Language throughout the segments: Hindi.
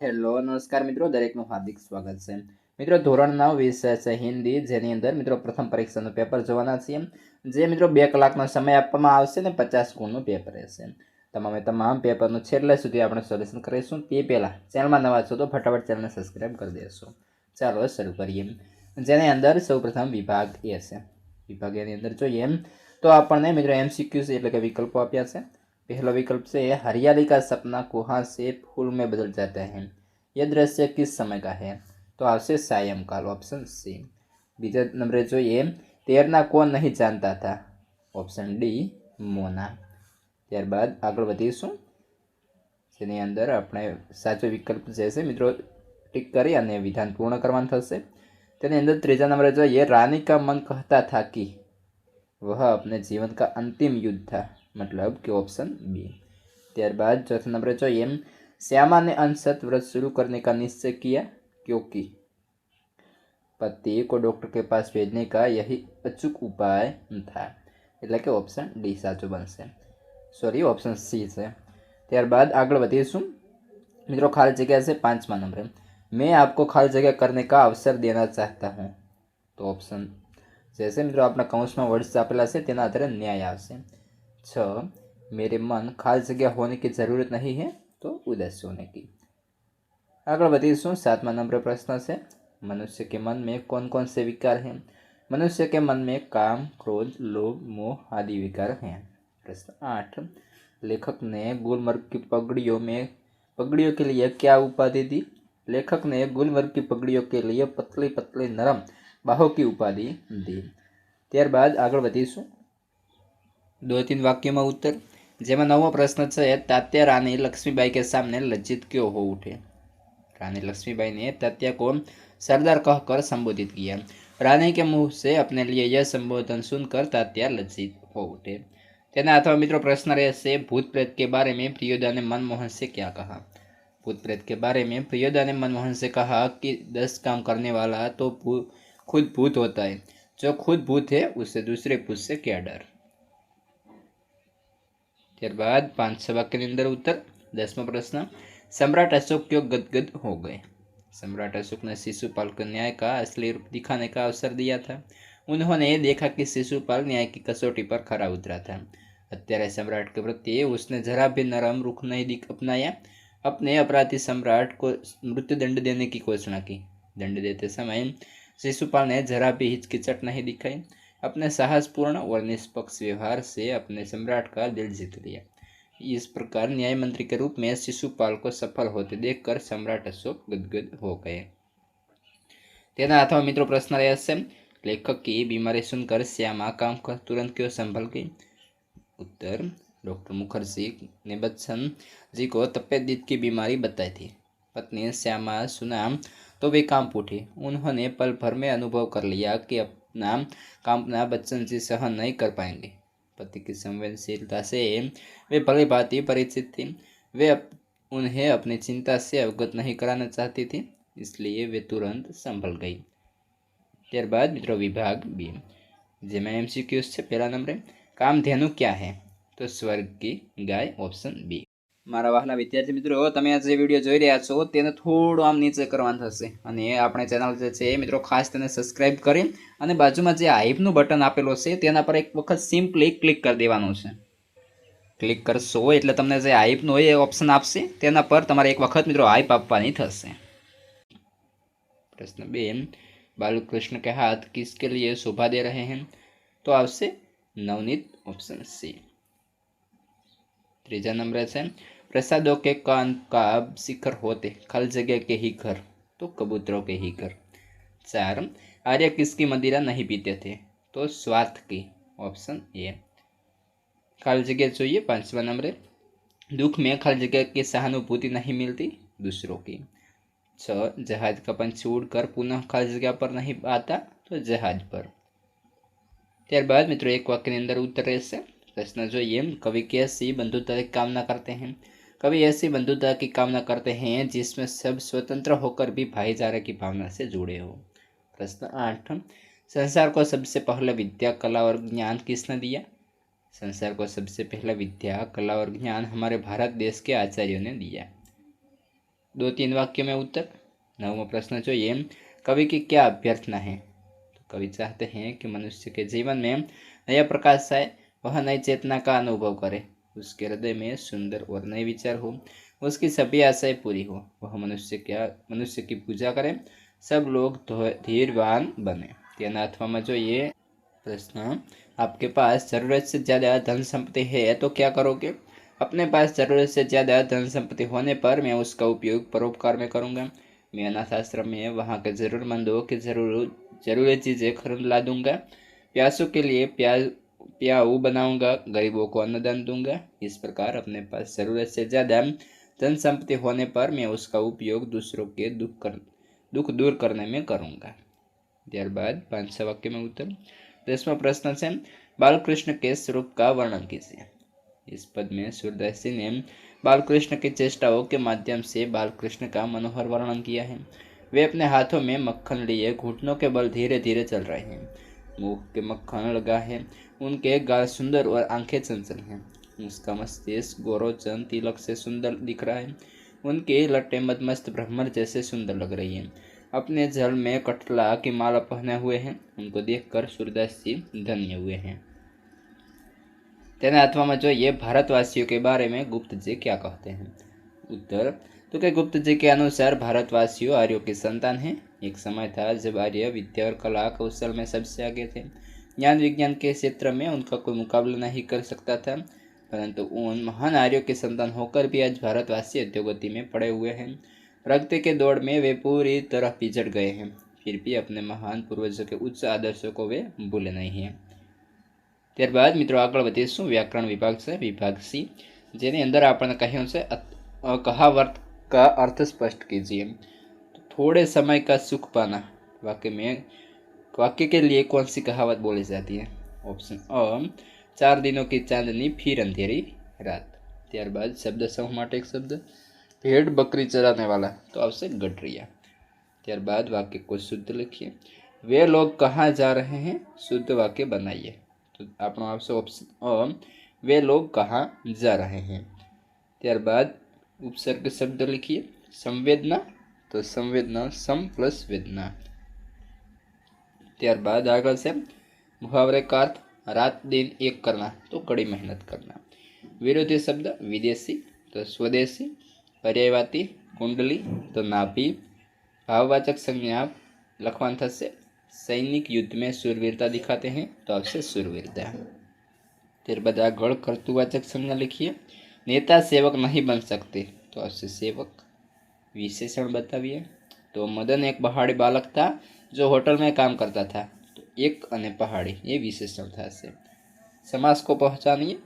હેલો નમસ્કાર મિત્રો, દરેકનું હાર્દિક સ્વાગત છે. મિત્રો ધોરણ 9 વિષય છે હિન્દી, જેની અંદર મિત્રો પ્રથમ પરીક્ષાનું પેપર જોવાના છીએ. જે મિત્રો 2 કલાકનો સમય આપવામાં આવશે ને 50 ગુણનું પેપર રહેશે. તમામ પેપરનું છેલ્લે સુધી આપણે સોલ્યુશન કરીશું. તે પહેલાં ચેનલમાં નવા છો તો ફટાફટ ચેનલને સબસ્ક્રાઈબ કરી દેશો. ચાલો શરૂ કરીએ. જેની અંદર સૌપ્રથમ વિભાગ એ છે. વિભાગ એની અંદર જોઈએ તો આપણને મિત્રો MCQs એટલે કે વિકલ્પો આપ્યા છે. पहला विकल्प से हरियाली का सपना कुहां से फूल में बदल जाता है, यह दृश्य किस समय का है? तो आपसे सायंकाल, ऑप्शन सी. बीजा नंबरे જોઈએ तैरना कौन नहीं जानता था? Option D Mona. ત્યારબાદ આગળ વધીશું, જેની અંદર આપણે સાચો વિકલ્પ જે છે મિત્રો ટિક કરી અને વિધાન પૂર્ણ કરવાનું થશે. તેની અંદર ત્રીજા નંબરે જોઈએ रानी का मन कहता था कि वह अपने जीवन का अंतिम युद्ध था, मतलब कि ऑप्शन बी. ત્યારબાદ चौथा नंबर જોઈએ श्यामा ने अनशत व्रत शुरू करने का निश्चय किया क्योंकि पति को डॉक्टर के पास भेजने का यही अचूक उपाय था, એટલે કે ઓપ્શન ડી સાચો બનશે. સોરી, ઓપ્શન સી છે. ત્યારબાદ આગળ વધીશું મિત્રો, ખાલી જગ્યા છે 5મા નંબરે मैं आपको खाली जगह करने का अवसर देना चाहता हूँ. तो ऑप्शन जैसे મિત્રો આપણા કૌંસમાં વર્ડ્સ આપેલા છે તેના આધારે ન્યાય આવશે. 6 मेरे मन खाली जगह होने की ज़रूरत नहीं है तो उदास होने की. આગળ વધીશું 7મા નંબર પ્રશ્ન છે मनुष्य के मन में कौन कौन से विकार हैं? मनुष्य के मन में काम, क्रोध, लोभ, मोह आदि विकार हैं. प्रश्न 8 लेखक ने गुलमर्ग की पगड़ियों के लिए क्या उपाधि दी? लेखक ने गुलमर्ग की पगड़ियों के लिए पतली पतली नरम बाहों की उपाधि दी. ત્યારબાદ આગળ વધીશું 2-3 વાક્યોમાં उत्तर, જેમાં 9મો પ્રશ્ન છે तात्या रानी लक्ष्मीबाई के सामने लज्जित क्यों हो उठे? रानी लक्ष्मीबाई ने तात्या को सरदार कहकर संबोधित किया. रानी के मुंह से अपने लिए यह संबोधन सुनकर तात्या लज्जित हो उठे. तेना अथवा मित्रों प्रश्न रहશે भूत प्रेत के बारे में प्रियोदा ने मनमोहन से क्या कहा? भूत प्रेत के बारे में प्रियोदा ने मनमोहन से कहा कि 10 काम करने वाला तो खुद भूत होता है, जो खुद भूत है उससे दूसरे भूत से क्या डर. ત્યારબાદ 5 वाक्य के अंदर उत्तर. 10मो प्रश्न सम्राट अशोक क्यों गदगद हो गए? सम्राट अशोक ने शिशुपाल को न्याय का असली रूप दिखाने का अवसर दिया था. उन्होंने देखा कि शिशुपाल न्याय की कसौटी पर खरा उतरा था. અત્યારે सम्राट के प्रति उसने जरा भी नरम रुख नहीं अपनाया. अपने अपराधी सम्राट को मृत्युदंड देने की घोषणा की. दंड देते समय शिशुपाल ने जरा भी हिचकिचाहट नहीं दिखाई. अपने साहसपूर्ण और निष्पक्ष व्यवहार से अपने सम्राट का दिल जीत लिया. इस प्रकार न्याय मंत्री के रूप में शिशुपाल को सफल होते देखकर सम्राट अशोक गदगद हो गए. तेना अथवा मित्रों प्रश्न रहશે लेखक की बीमारी सुनकर श्यामा काम कर तुरंत क्यों संभल गई? उत्तर डॉक्टर मुखर्जी ने बच्चन जी को तपेदिक की बीमारी बताई थी. पत्नी श्यामा सुना तो वे कांप उठी. उन्होंने पल भर में अनुभव कर लिया कि अपना कांपना बच्चन जी सहन नहीं कर पाएंगे. पति की संवेदनशीलता से वे भली भांति परिचित थी. वे उन्हें अपनी चिंता से अवगत नहीं कराना चाहती थी, इसलिए वे तुरंत संभल गई. ત્યારબાદ મિત્રો વિભાગ બી, જેમાં MCQs છે. પહેલા નંબરે કામધેનુ क्या है? તો સ્વર્ગ की गाय, ऑप्शन बी. મારા વહાલા વિદ્યાર્થી મિત્રો, તમે આ જે વિડીયો જોઈ રહ્યા છો તેને થોડું આમ નીચે કરવાનું થશે અને આપણે ચેનલ જે છે મિત્રો ખાસ તેને સબસ્ક્રાઇબ કરી અને બાજુમાં જે હાઈપનું બટન આપેલું છે તેના પર એક વખત સિમ્પલી ક્લિક કરી દેવાનું છે. ક્લિક કરશો એટલે તમને જે હાઈપનું હોય એ ઓપ્શન આપશે, તેના પર તમારે એક વખત મિત્રો હાઈપ આપવાની થશે. પ્રશ્ન 2 बालकृष्ण के हाथ किसके लिए शोभा दे रहे हैं? तो आपसे नवनीत, ऑप्शन सी. तीजा नंबर है प्रसादों के कान का शिखर होते खाली जगह के ही घर, तो कबूतरों के ही घर. 4 आर्य किसकी मदिरा नहीं पीते थे? तो स्वार्थ की, ऑप्शन ए. खाली जगह चाहिए 5वां नंबर है दुख में खाली जगह की सहानुभूति नहीं मिलती दूसरों की. 6 जहाज का पंछी उड़कर पुनः खाली जगह पर नहीं आता, तो जहाज पर. ત્યારબાદ મિત્રો એક વાક્યની અંદર ઉત્તર રહેશે. प्रश्न જોઈએ कवि कैसी बंधुता की कामना करते हैं? कवि ऐसी बंधुता की कामना करते हैं जिसमें सब स्वतंत्र होकर भी भाईचारे की भावना से जुड़े हो. प्रश्न 8 संसार को सबसे पहले विद्या, कला और ज्ञान किसने दिया? संसार को सबसे पहला विद्या, कला और ज्ञान हमारे भारत देश के आचार्यों ने दिया. 2-3 वाक्य में उत्तर। 9वां प्रश्न જોઈએ, कवि की क्या अभ्यर्थना है? तो कवि चाहते हैं कि मनुष्य के जीवन में नया प्रकाश आए, वह नई चेतना का अनुभव करे, उसके हृदय में सुंदर और नए विचार हो, उसकी सभी आशाएं पूरी हो, वह मनुष्य की पूजा करे, सब लोग धीरवान बने। તેના અર્થમાં જોઈએ प्रश्न, आपके पास जरूरत से ज़्यादा धन संपत्ति है तो क्या करोगे? अपने पास ज़रूरत से ज़्यादा धन संपत्ति होने पर मैं उसका उपयोग परोपकार में करूँगा। मैं अनाथ आश्रम में वहाँ के ज़रूरतमंदों की जरूरी चीज़ें खरीद ला दूंगा। प्यासों के लिए प्याऊ बनाऊंगा, गरीबों को अन्नदान दूंगा। इस प्रकार अपने पास ज़रूरत से ज़्यादा धन संपत्ति होने पर मैं उसका उपयोग दूसरों के दुख दूर करने में करूँगा। ત્યારબાદ 5 वाक्य में उत्तर। 10वां प्रश्न से बालकृष्ण के स्वरूप का वर्णन कीजिए। इस पद में सूरदास जी ने बालकृष्ण की चेष्टाओं के माध्यम से बालकृष्ण का मनोहर वर्णन किया है। वे अपने हाथों में मक्खन लिए घुटनों के बल धीरे धीरे चल रहे हैं। मुख के मक्खन लगा है, उनके गाल सुंदर और आंखें चंचल हैं। उसका मस्तिष्क गौरवचंद तिलक से सुंदर दिख रहा है। उनकी लटें मदमस्त ब्रह्मण जैसे सुंदर लग रही हैं। अपने जल में कटला की माला पहने हुए हैं। उनको देखकर सूरदास जी धन्य हुए हैं। तेना अथवा में જોઈએ भारतवासियों के बारे में गुप्त जी क्या कहते हैं। उत्तर, तो कि गुप्त जी के अनुसार भारतवासियों आर्यों की संतान हैं। एक समय था जब आर्य विद्या और कला कौशल में सबसे आगे थे। ज्ञान विज्ञान के क्षेत्र में उनका कोई मुकाबला नहीं कर सकता था, परंतु उन महान आर्यों की संतान होकर भी आज भारतवासी अधोगति में पड़े हुए हैं। प्रगति के दौड़ में वे पूरी तरह पिछड़ गए हैं, फिर भी अपने महान पूर्वजों के उच्च आदर्शों को वे भूले नहीं हैं। ત્યારબાદ મિત્રો આગળ વધીશું व्याकरण विभाग से विभाग सी, જેની અંદર આપણને કહ્યું છે कहावत का अर्थ स्पष्ट कीजिए। तो थोड़े समय का सुख पाना वाक्य के लिए कौन सी कहावत बोली जाती है? ऑप्शन अ, 4 दिनों की चांदनी फिर अंधेरी रात। ત્યારબાદ शब्द समूह માટે एक शब्द, भेड़ बकरी चराने वाला, तो आपसे गडरिया। ત્યારબાદ वाक्य को शुद्ध लिखिए। वे लोग कहाँ जा रहे हैं? शुद्ध वाक्य बनाइए। तो આપણો આવશે ઓપ્શન અ, वे लोग कहाँ जा रहे हैं। ત્યારબાદ उपसर्ग शब्द लिखिए। संवेदना, तो संवेदना सम प्लस वेदना। ત્યારબાદ આગળ છે मुहावरे का अर्थ, रात दिन एक करना, तो कड़ी मेहनत करना। विरोधी शब्द विदेशी, तो स्वदेशी। पर्यायवाची कुंडली, तो नाभि। भाववाचक संज्ञा लखवान थશે सैनिक युद्ध में शूरवीरता दिखाते हैं, तो आपसे शूरवीरता। ત્યારબાદ આગળ કર્तृवाचक संज्ञा लिखिए। नेता सेवक नहीं बन सकते, तो आपसे सेवक। विशेषण बताइए। तो मदन एक पहाड़ी बालक था जो होटल में काम करता था, तो एक अने पहाड़ी ये विशेषण थશે। समास को पहचानिए।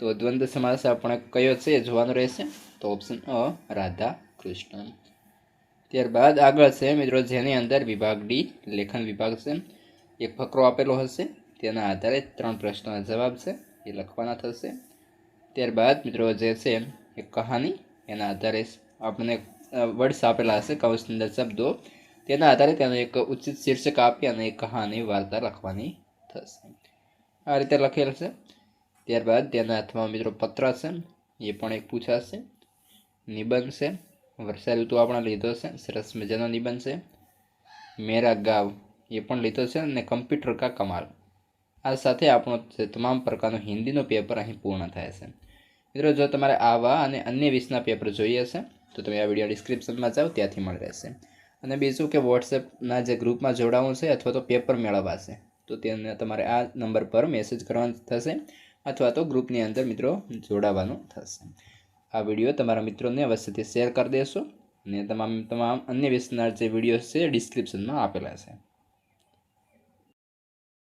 तो द्वंद्व समास આપણે કયો છે જોવાનું રહેશે, તો ઓપ્શન અ રાધા કૃષ્ણ। ત્યારબાદ આગળ છે મિત્રો જેની અંદર વિભાગ ડી લેખન વિભાગ છે। એક ફકરો આપેલો હશે, તેના આધારે 3 પ્રશ્નોના જવાબ છે એ લખવાના થશે। ત્યારબાદ મિત્રો જે છે એક કહાની, એના આધારે આપણને વર્ડ્સ આપેલા હશે કૌંસ અંદર શબ્દો, તેના આધારે તેનું એક ઉચિત શીર્ષક આપી અને એક કહાની વાર્તા લખવાની થશે। આ રીતે લખેલ છે। ત્યારબાદ તેના હાથમાં મિત્રો પત્ર છે, એ પણ એક પૂછાશે। નિબંધ છે, વર્ષા ઋતુ આપણે લીધો છે, સરસ મજાનો નિબંધ છે। મેરા ગાંવ એ પણ લીધો છે, અને કમ્પ્યુટર કા કમાલ। આ સાથે આપણો તમામ પ્રકારનું હિન્દીનું પેપર અહીં પૂર્ણ થાય છે। મિત્રો જો તમારે આવા અને અન્ય વિષયના પેપર જોઈએ છે તો તમે આ વિડીયો ડિસ્ક્રિપ્શનમાં જાઓ, ત્યાંથી મળી રહેશે। અને બીજું કે વોટ્સએપના જે ગ્રુપમાં જોડાવું છે અથવા તો પેપર મેળવવા છે તો તેને તમારે આ નંબર પર મેસેજ કરવાનો થશે અથવા તો ગ્રુપની અંદર મિત્રો જોડાવાનું થશે। આ વિડીયો તમારા મિત્રોને અવશ્યથી શેર કરી દેશો, અને તમામ અન્ય વિષયના જે વિડીયો છે ડિસ્ક્રિપ્શનમાં આપેલા છે।